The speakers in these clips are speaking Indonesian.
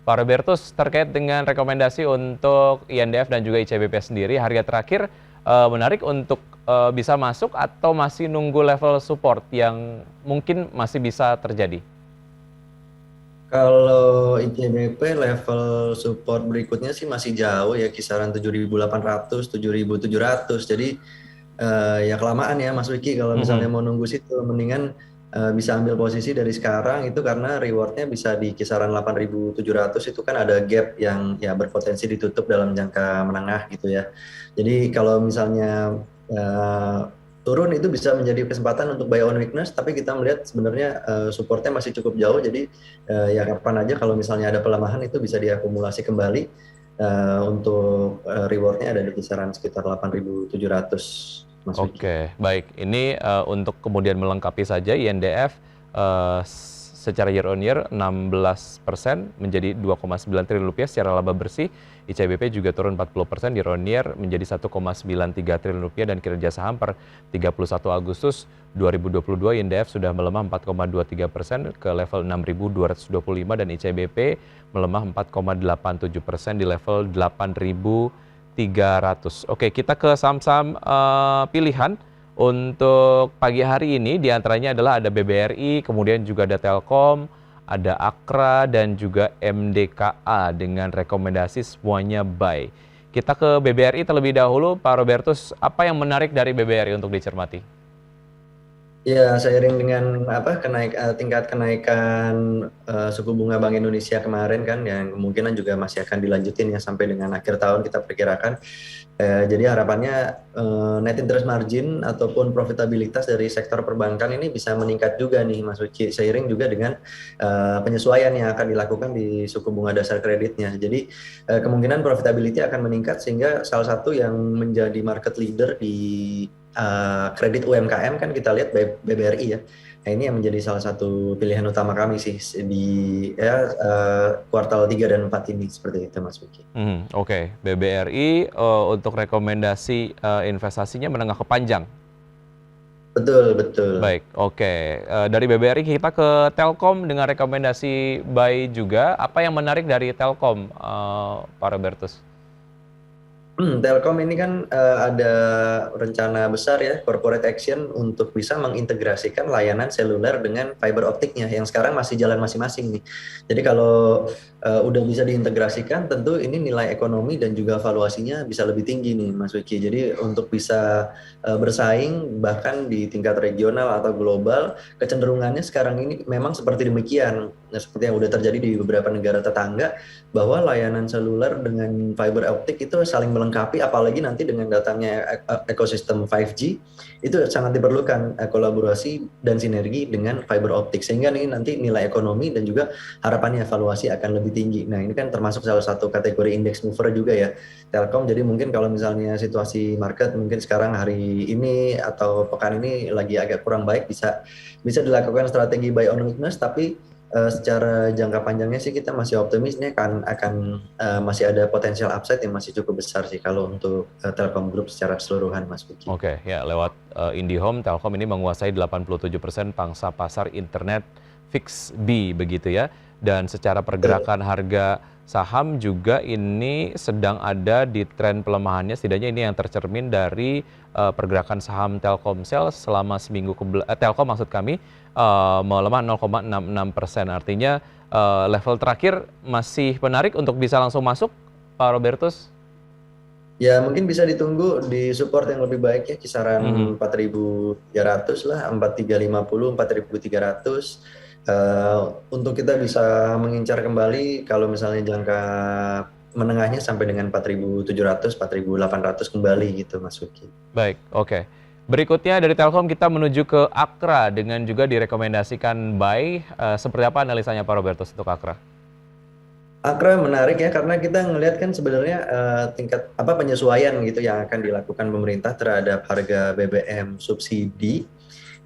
Pak Robertus, terkait dengan rekomendasi untuk INDF dan juga ICBP sendiri, harga terakhir menarik untuk bisa masuk atau masih nunggu level support yang mungkin masih bisa terjadi? Kalau ICBP level support berikutnya sih masih jauh ya, kisaran 7.800, 7.700. Jadi ya kelamaan ya Mas Wiki kalau misalnya Mhm. mau nunggu situ, mendingan bisa ambil posisi dari sekarang itu karena rewardnya bisa di kisaran 8.700. Itu kan ada gap yang ya berpotensi ditutup dalam jangka menengah gitu ya. Jadi kalau misalnya eh, turun itu bisa menjadi kesempatan untuk buy on weakness, tapi kita melihat sebenarnya supportnya masih cukup jauh. Jadi ya kapan aja kalau misalnya ada pelemahan itu bisa diakumulasi kembali. Untuk rewardnya ada di kisaran sekitar 8.700, Mas Vicky. Oke, baik. Ini untuk kemudian melengkapi saja INDF secara year on year 16% menjadi 2,9 triliun rupiah secara laba bersih. ICBP juga turun 40% year on year menjadi 1,93 triliun rupiah dan kinerja saham per 31 Agustus 2022 INDF sudah melemah 4,23% ke level 6.225 dan ICBP melemah 4,87% di level 8.300. Oke, kita ke saham-saham pilihan untuk pagi hari ini. Diantaranya adalah ada BBRI, kemudian juga ada Telkom, ada Akra, dan juga MDKA dengan rekomendasi semuanya buy. Kita ke BBRI terlebih dahulu, Pak Robertus. Apa yang menarik dari BBRI untuk dicermati? Ya, seiring dengan tingkat kenaikan suku bunga Bank Indonesia kemarin kan, yang kemungkinan juga masih akan dilanjutin ya sampai dengan akhir tahun kita perkirakan. Jadi harapannya net interest margin ataupun profitabilitas dari sektor perbankan ini bisa meningkat juga nih Mas Uci, seiring juga dengan penyesuaian yang akan dilakukan di suku bunga dasar kreditnya. Jadi kemungkinan profitability akan meningkat sehingga salah satu yang menjadi market leader di kredit UMKM kan kita lihat BBRI ya. Nah, ini yang menjadi salah satu pilihan utama kami sih di kuartal 3 dan 4 ini, seperti itu Mas Vicky. Oke. BBRI untuk rekomendasi investasinya menengah ke panjang. Betul, betul. Baik, oke. Dari BBRI kita ke Telkom dengan rekomendasi buy juga. Apa yang menarik dari Telkom, Pak Robertus? Telkom ini kan ada rencana besar ya, corporate action untuk bisa mengintegrasikan layanan seluler dengan fiber optiknya yang sekarang masih jalan masing-masing nih. Jadi kalau udah bisa diintegrasikan, tentu ini nilai ekonomi dan juga valuasinya bisa lebih tinggi nih, Mas Wiki. Jadi untuk bisa bersaing bahkan di tingkat regional atau global, kecenderungannya sekarang ini memang seperti demikian. Nah, seperti yang udah terjadi di beberapa negara tetangga, bahwa layanan seluler dengan fiber optik itu saling melengkapi, apalagi nanti dengan datangnya ekosistem 5G itu sangat diperlukan kolaborasi dan sinergi dengan fiber optik, sehingga nih nanti nilai ekonomi dan juga harapannya evaluasi akan lebih tinggi. Nah, ini kan termasuk salah satu kategori index mover juga ya Telkom. Jadi mungkin kalau misalnya situasi market mungkin sekarang hari ini atau pekan ini lagi agak kurang baik, bisa bisa dilakukan strategi buy on weakness, tapi secara jangka panjangnya sih kita masih optimis ini akan masih ada potensial upside yang masih cukup besar sih kalau untuk Telkom Group secara keseluruhan, Mas Puji. Oke, ya lewat IndiHome, Telkom ini menguasai 87% pangsa pasar internet fix B begitu ya. Dan secara Betul. pergerakan harga saham juga ini sedang ada di tren pelemahannya. Setidaknya ini yang tercermin dari pergerakan saham Telkomsel selama seminggu Telkom maksud kami melemah 0,66%. Artinya level terakhir masih menarik untuk bisa langsung masuk, Pak Robertus. Ya mungkin bisa ditunggu di support yang lebih baik ya, Mhm. kisaran 4.300 lah, 4.350, 4.300. Untuk kita bisa mengincar kembali kalau misalnya jangka menengahnya sampai dengan 4.700, 4.800 kembali gitu Mas Uki. Baik, oke. Berikutnya dari Telkom kita menuju ke Akra dengan juga direkomendasikan buy. Seperti apa analisanya Pak Robertus untuk Akra? Akra menarik ya karena kita ngelihat kan sebenarnya tingkat penyesuaian gitu yang akan dilakukan pemerintah terhadap harga BBM subsidi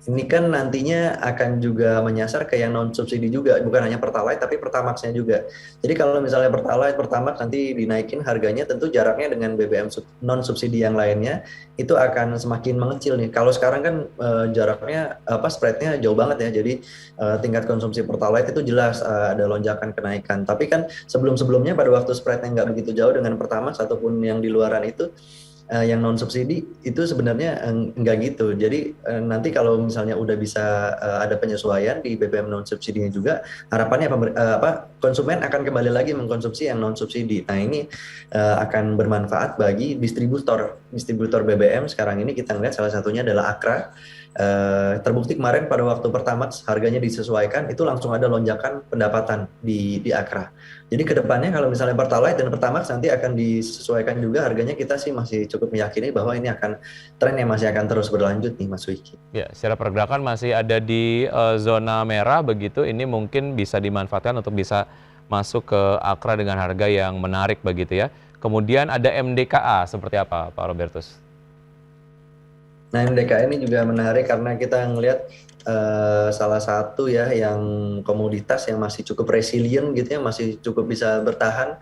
Ini kan nantinya akan juga menyasar ke yang non subsidi juga, bukan hanya Pertalite tapi Pertamax-nya juga. Jadi kalau misalnya Pertalite, Pertamax nanti dinaikin harganya, tentu jaraknya dengan BBM non subsidi yang lainnya itu akan semakin mengecil nih. Kalau sekarang kan jaraknya apa spreadnya jauh banget ya. Jadi tingkat konsumsi Pertalite itu jelas ada lonjakan kenaikan. Tapi kan sebelum-sebelumnya pada waktu spreadnya nggak begitu jauh dengan Pertamax ataupun yang di luaran itu, yang non subsidi itu sebenarnya enggak gitu. Jadi nanti kalau misalnya udah bisa ada penyesuaian di BBM non subsidinya juga, harapannya konsumen akan kembali lagi mengkonsumsi yang non subsidi. Nah ini akan bermanfaat bagi distributor BBM. Sekarang ini kita lihat salah satunya adalah Akra. Terbukti kemarin pada waktu Pertamax harganya disesuaikan, itu langsung ada lonjakan pendapatan di Akra. Jadi kedepannya kalau misalnya Pertalite dan Pertamax nanti akan disesuaikan juga harganya, kita sih masih cukup meyakini bahwa ini akan tren yang masih akan terus berlanjut nih Mas Wiki. Ya, secara pergerakan masih ada di zona merah begitu, ini mungkin bisa dimanfaatkan untuk bisa masuk ke Akra dengan harga yang menarik begitu ya. Kemudian ada MDKA, seperti apa Pak Robertus? Nah, MDK ini juga menarik karena kita ngelihat salah satu ya yang komoditas yang masih cukup resilient gitu ya, masih cukup bisa bertahan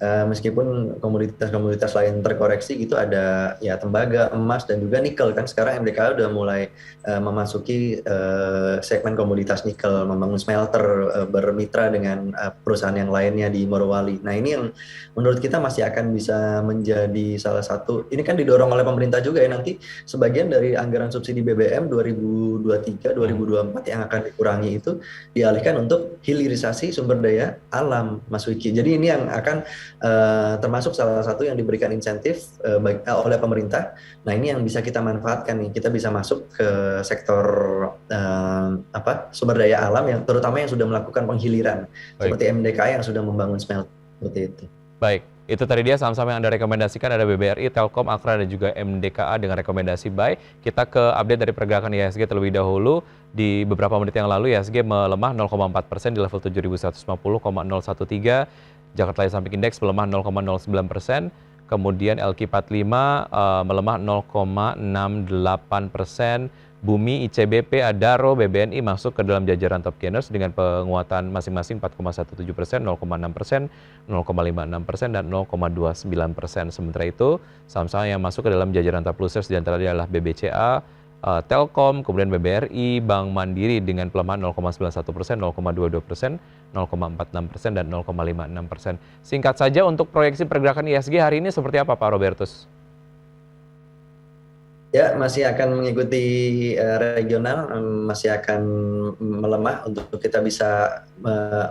meskipun komoditas-komoditas lain terkoreksi gitu, ada ya tembaga, emas dan juga nikel. Kan sekarang MDK udah mulai memasuki segmen komoditas nikel, membangun smelter, bermitra dengan perusahaan yang lainnya di Morowali. Nah, ini yang menurut kita masih akan bisa menjadi salah satu, ini kan didorong oleh pemerintah juga ya, nanti sebagian dari anggaran subsidi BBM 2023-2024 yang akan dikurangi itu dialihkan untuk hilirisasi sumber daya alam, Mas Wiki. Jadi ini yang akan termasuk salah satu yang diberikan insentif oleh pemerintah. Nah, ini yang bisa kita manfaatkan nih. Kita bisa masuk ke sektor sumber daya alam yang terutama yang sudah melakukan penghiliran. Baik. Seperti MDK yang sudah membangun smelter seperti itu. Baik, itu tadi dia saham-saham yang Anda rekomendasikan, ada BBRI, Telkom, Akra, dan juga MDKA dengan rekomendasi buy. Kita ke update dari pergerakan IHSG terlebih dahulu. Di beberapa menit yang lalu IHSG melemah 0,4% di level 7.150,013. Jakarta Light Samping Index melemah 0,09%. Kemudian LQ45 melemah 0,68%. Bumi, ICBP, Adaro, BBNI masuk ke dalam jajaran top gainers dengan penguatan masing-masing 4,17%, 0,6%, 0,56%, dan 0,29%. Sementara itu, saham-saham yang masuk ke dalam jajaran top losers diantaranya adalah BBCA, Telkom, kemudian BBRI, Bank Mandiri dengan pelemahan 0,91%, 0,22%, 0,46%, dan 0,56%. Singkat saja untuk proyeksi pergerakan IHSG hari ini seperti apa Pak Robertus? Ya, masih akan mengikuti regional, masih akan melemah untuk kita bisa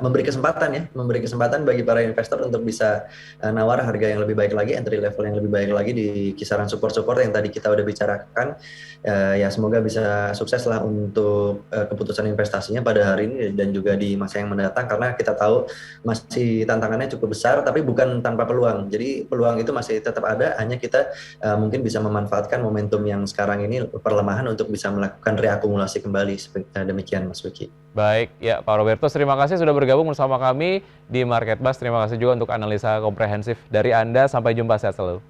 memberi kesempatan bagi para investor untuk bisa nawar harga yang lebih baik lagi, entry level yang lebih baik lagi di kisaran support-support yang tadi kita udah bicarakan. Ya, semoga bisa sukses lah untuk keputusan investasinya pada hari ini dan juga di masa yang mendatang, karena kita tahu masih tantangannya cukup besar, tapi bukan tanpa peluang. Jadi peluang itu masih tetap ada, hanya kita mungkin bisa memanfaatkan momentum yang sekarang ini perlemahan untuk bisa melakukan reakumulasi kembali. Demikian Mas Wiki. Baik, ya Pak Robertus, terima kasih sudah bergabung bersama kami di Market Buzz. Terima kasih juga untuk analisa komprehensif dari Anda. Sampai jumpa, sehat selalu.